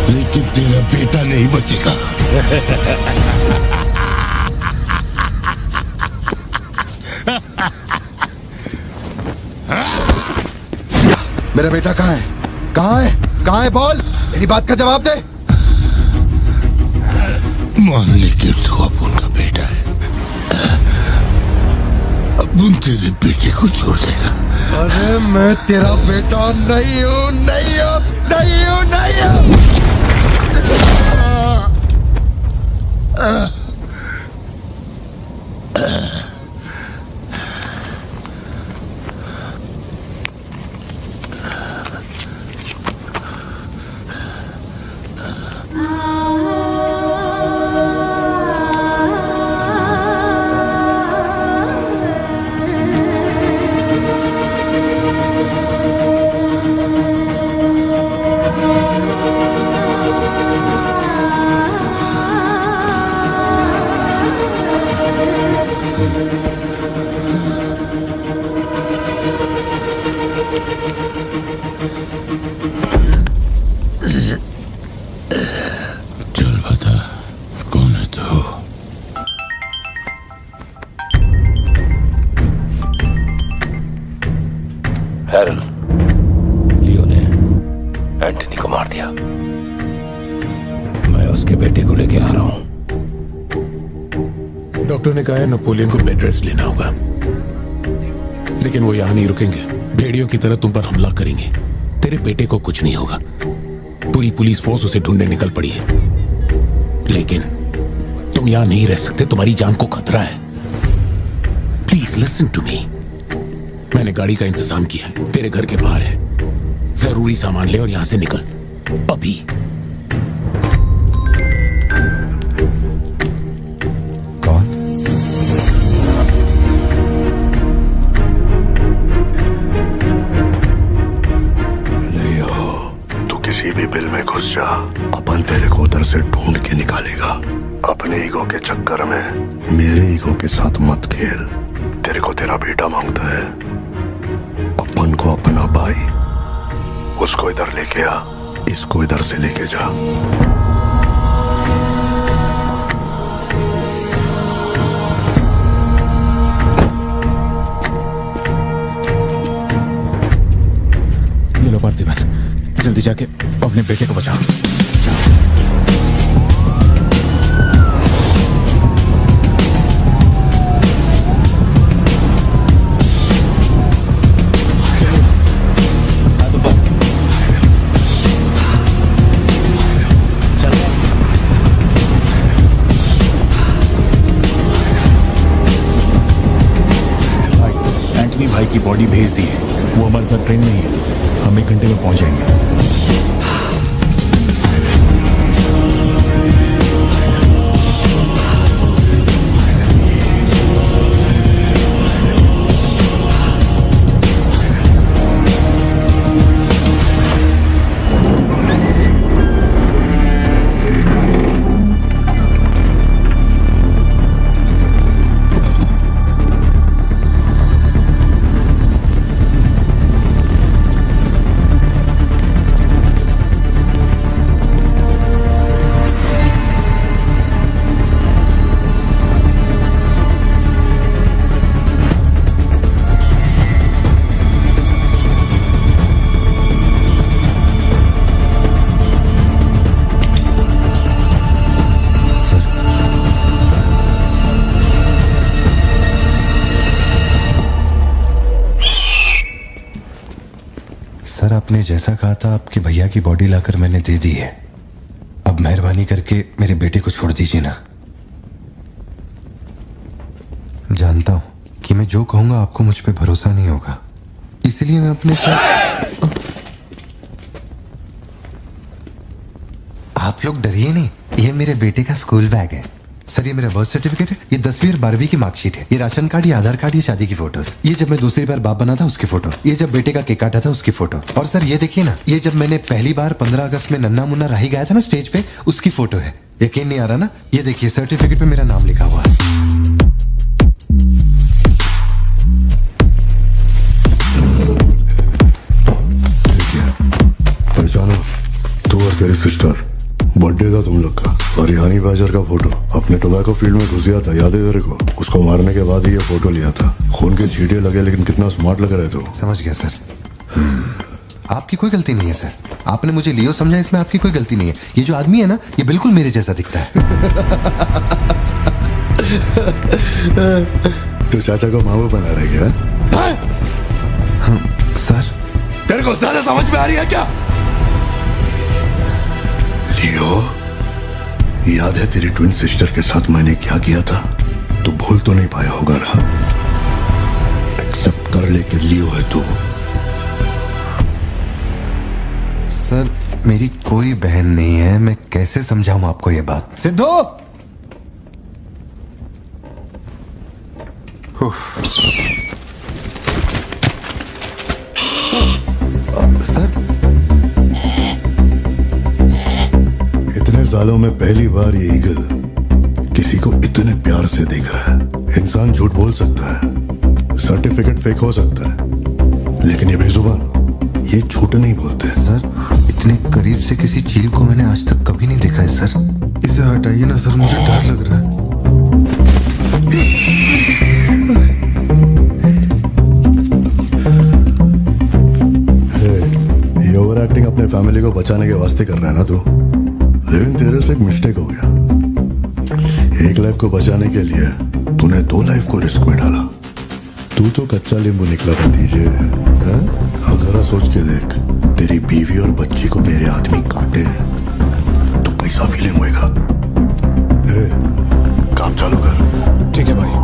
लेकिन तेरा बेटा नहीं बचेगा। मेरा बेटा कहाँ है? कहाँ है? कहाँ है? बोल, मेरी बात का जवाब दे। मान ली कि तू अब उनका बेटा है, अब उन तेरे बेटे को छोड़ देगा। अरे मैं तेरा बेटा नहीं हूँ, नहीं हूँ, नहीं हूँ, नहीं हूँ। चल बता, कौन है तू? हैरल, लियो ने एंटनी को मार दिया। मैं उसके बेटे को लेके आ रहा हूं। डॉक्टर ने कहा है नेपोलियन को बेड रेस्ट लेना होगा, लेकिन वो यहां नहीं रुकेंगे। भेड़ियों की तरह तुम पर हमला करेंगे। तेरे बेटे को कुछ नहीं होगा। पूरी पुलिस फोर्स उसे ढूंढने निकल पड़ी है, लेकिन तुम यहां नहीं रह सकते। तुम्हारी जान को खतरा है। Please listen to me. मैंने गाड़ी का इंतजाम किया है, तेरे घर के बाहर है। जरूरी सामान ले और यहां से निकल अभी। किसी भी बिल में घुस जा, अपन तेरे को उधर से ढूंढ के निकालेगा। अपने ईगो के चक्कर में मेरे ईगो के साथ मत खेल। तेरे को तेरा बेटा मांगता है, अपन को अपना भाई। उसको इधर लेके आ, इसको इधर से लेके जा। ये लो पार्थिवन, जल्दी जाके अपने बेटे को बचाओ। एंटनी भाई की बॉडी भेज दी है, वो हमारे साथ ट्रेन में ही है। हम 1 घंटे में पहुंच जाएंगे। आपने जैसा कहा था आपके भैया की बॉडी लाकर मैंने दे दी है। अब मेहरबानी करके मेरे बेटे को छोड़ दीजिए ना। जानता हूं कि मैं जो कहूंगा आपको मुझ पे भरोसा नहीं होगा, इसलिए मैं अपने साथ। आप लोग डरिए नहीं, ये मेरे बेटे का स्कूल बैग है सर। ये मेरा बर्थ सर्टिफिकेट है, ये 10वीं और 12वीं की मार्कशीट है, ये राशन कार्ड, ये आधार कार्ड, ये शादी की फोटोज, ये जब मैं दूसरी बार बाप बना था उसकी फोटो, ये जब बेटे का केक काटा था उसकी फोटो, और सर ये देखिए ना, ये जब मैंने पहली बार 15 अगस्त में नन्ना मुन्ना राही गाया था ना स्टेज पे, उसकी फोटो है। यकीन नहीं आ रहा ना? ये देखिए सर्टिफिकेट पे मेरा नाम लिखा हुआ है। पहचानो, तू और तेरी सिस्टर, बर्थडे था तुम लोग का, और ये हनी बैजर का फोटो अपने टोबैको फील्ड में घुस गया था, याद है तेरे को? उसको मारने के बाद ही ये फोटो लिया था। खून के छींटे लगे लेकिन कितना स्मार्ट लग रहे थे। समझ गया सर। आपकी कोई गलती नहीं है सर, आपने मुझे लियो समझा, इसमें आपकी कोई गलती नहीं है। ये जो आदमी है ना, ये बिल्कुल मेरे जैसा दिखता है। तो चाचा को मामू बना रहे क्या? हाँ, सर तेरे को ज्यादा समझ में आ रही है क्या? लियो, याद है तेरी ट्विन सिस्टर के साथ मैंने क्या किया था? तू भूल तो नहीं पाया होगा ना? एक्सेप्ट कर ले कि लियो है तू। सर मेरी कोई बहन नहीं है, मैं कैसे समझाऊं आपको ये बात? सिद्धू, सर इतने सालों में पहली बार ये ईगल किसी को इतने प्यार से देख रहा है। इंसान झूठ बोल सकता है, सर्टिफिकेट फेक हो सकता है, लेकिन ये बेजुबान, ये झूठ नहीं बोलते। सर इतने करीब से किसी चील को मैंने आज तक कभी नहीं देखा है सर। इसे हटाइए ना सर, मुझे डर लग रहा है। ये ओवर एक्टिंग अपने फैमिली को बचाने के वास्ते कर रहा है ना तू, लेकिन तेरे से एक मिस्टेक हो गया। एक लाइफ को बचाने के लिए तूने 2 लाइफ को रिस्क में डाला। तू तो कच्चा नींबू निकला भतीजे। अब जरा सोच के देख, तेरी बीवी और बच्ची को मेरे आदमी काटे तो कैसा फीलिंग होएगा? काम चालू कर। ठीक है भाई।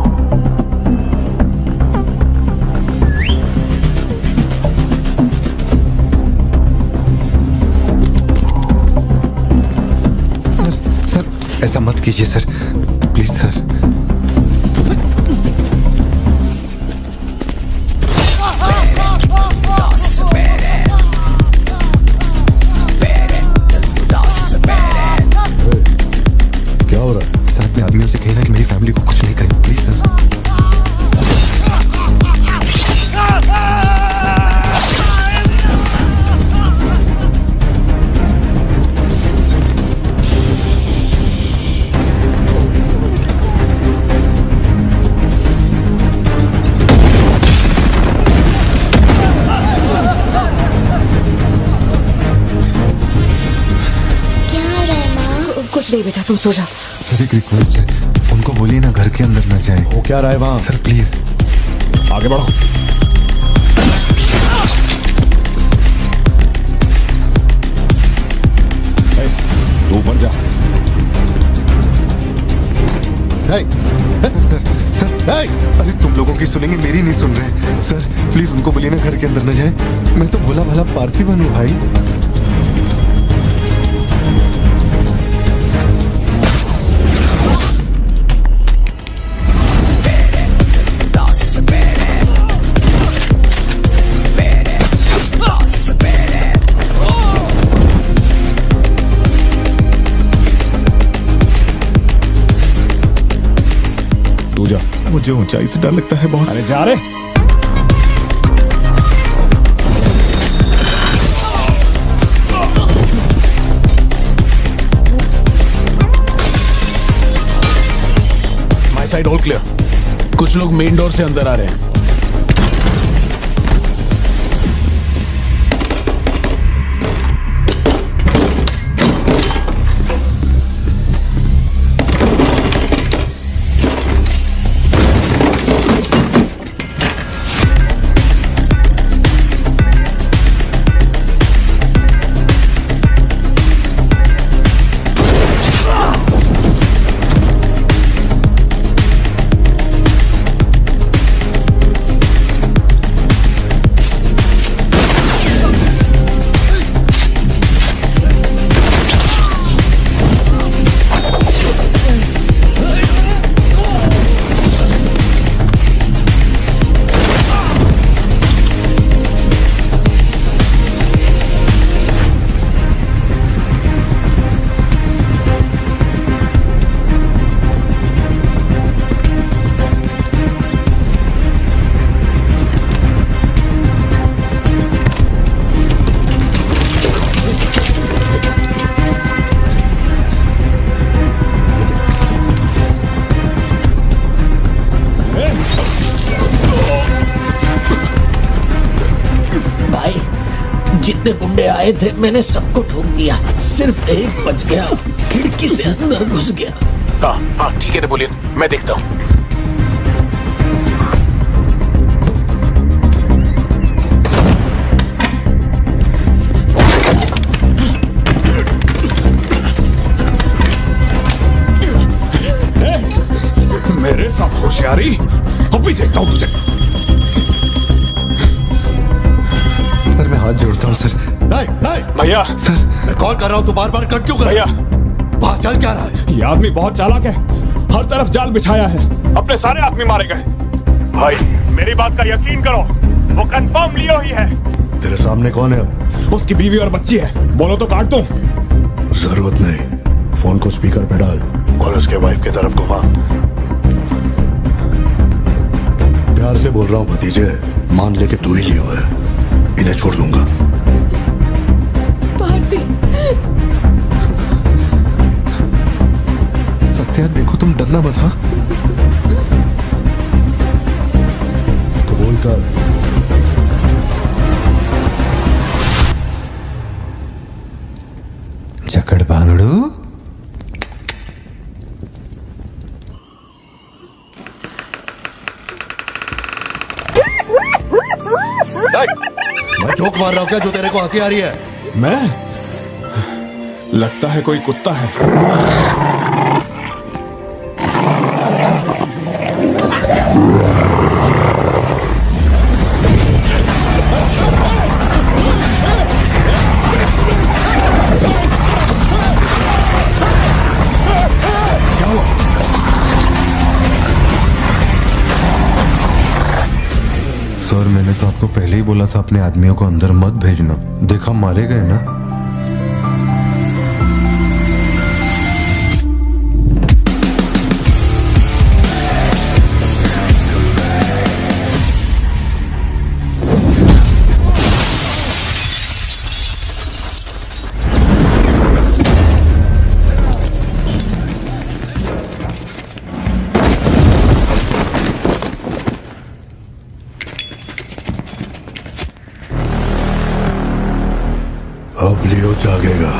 ऐसा मत कीजिए सर, प्लीज सर। क्या हो रहा है? सर अपने आदमियों से कहना कि मेरी फैमिली को कुछ नहीं करें, प्लीज सर। कुछ नहीं बेटा, तुम सो जाओ। सर एक रिक्वेस्ट है, उनको बोलिए ना घर के अंदर ना जाए। हो क्या रहा है वहां? सर प्लीज आगे बढ़ो। तू ऊपर जा। सर सर सर, अरे तुम लोगों की सुनेंगे, मेरी नहीं सुन रहे। सर प्लीज उनको बोलिए ना घर के अंदर ना जाए। मैं तो भोला भाला पार्थिवन हूँ भाई। तू जा। मुझे ऊंचाई से डर लगता है बहुत। अरे जा रे। My side all clear. कुछ लोग मेन डोर से अंदर आ रहे हैं। जितने गुंडे आए थे मैंने सबको ठोक दिया, सिर्फ एक बच गया, खिड़की से अंदर घुस गया। हाँ हाँ ठीक है नेपोलियन, मैं देखता हूँ। मेरे साथ होशियारी, अभी देखता हूँ तुझे। सर मैं हाथ जोड़ता हूँ सर। भैया सर मैं कॉल कर रहा हूँ, तू बार बार कट क्यों कर भैया, वहां चल क्या रहा है? ये आदमी बहुत चालाक है, हर तरफ जाल बिछाया है, अपने सारे आदमी मारे गए। भाई मेरी बात का यकीन करो, वो कंफर्म लियो ही है। तेरे सामने कौन है अब? उसकी बीवी और बच्ची है, बोलो तो काट दूं। जरूरत नहीं, फोन को स्पीकर पे डाल और उसके वाइफ की तरफ घुमा। प्यार से बोल रहा हूँ भतीजे, मान ले कि तू ही लियो है, इन्हें छोड़ दूंगा। भारती, सत्या देखो तुम डरना मत। हाँ कबूल कर। जकड़ बांगड़ू। मैं जोक मार रहा हूँ क्या जो तेरे को हंसी आ रही है? मैं? लगता है कोई कुत्ता है। सर मैंने तो आपको पहले ही बोला था अपने आदमियों को अंदर मत भेजना, देखा मारे गए ना। अब लियो जागेगा।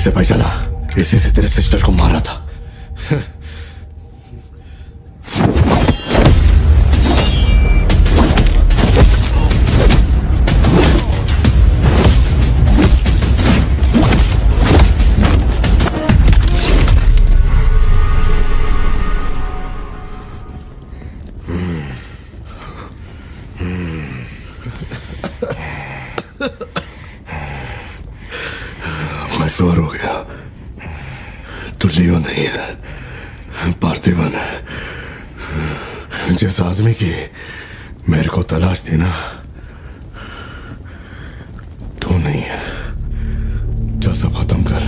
कैसे पहचाना? इसी से तेरे सिस्टर को मारा था। मैं श्योर हो गया, तू लियो नहीं है, पार्थिवन है। जिस आदमी की मेरे को तलाश थी ना, तू नहीं है। चल सब खत्म कर,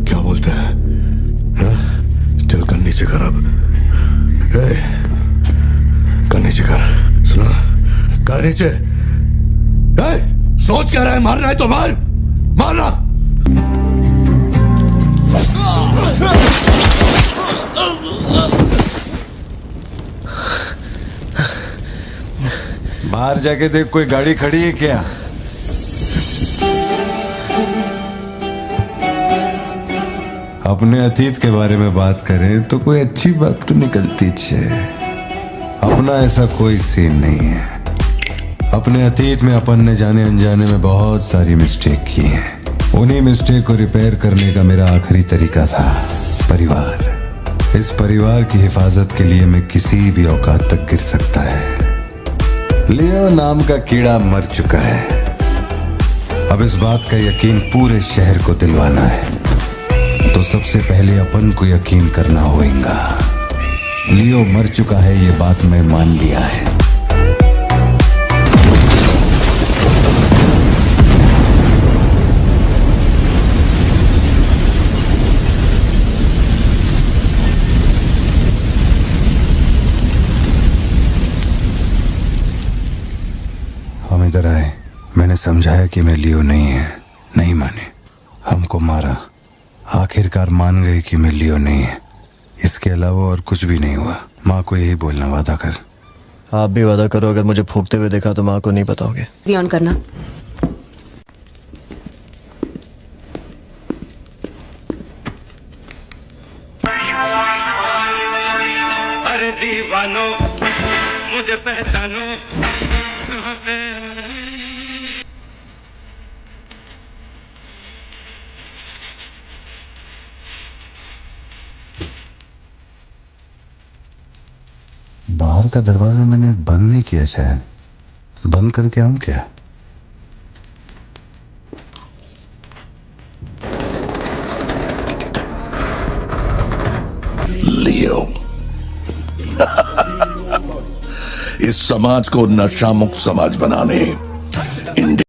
क्या बोलते हैं? हाँ? चल कर नीचे कर अब। कर नीचे कर, सुना? कर नीचे। सोच क्या रहा है? मारना है तो मार, मारना। बाहर जाके देख, कोई गाड़ी खड़ी है क्या? अपने अतीत के बारे में बात करें तो कोई अच्छी बात तो निकलती है। अपना ऐसा कोई सीन नहीं है। अपने अतीत में अपन ने जाने अनजाने में बहुत सारी मिस्टेक की हैं। उन्हीं मिस्टेक को रिपेयर करने का मेरा आखिरी तरीका था परिवार। इस परिवार की हिफाजत के लिए मैं किसी भी औकात तक गिर सकता है। लियो नाम का कीड़ा मर चुका है। अब इस बात का यकीन पूरे शहर को दिलवाना है, तो सबसे पहले अपन को यकीन करना होगा। लियो मर चुका है, ये बात मैं मान लिया है। हम इधर आए, मैंने समझाया कि मैं लियो नहीं है, नहीं माने, हमको मारा। आखिरकार मान गए कि मैं लियो नहीं है। इसके अलावा और कुछ भी नहीं हुआ। माँ को यही बोलना, वादा कर। आप भी वादा करो, अगर मुझे फूंकते हुए देखा तो माँ को नहीं बताओगे। वी ऑन करना। अरे दीवानो मुझे पहचानो। बाहर का दरवाजा मैंने बंद नहीं किया, शायद बंद करके आऊं क्या? लियो इस समाज को नशा मुक्त समाज बनाने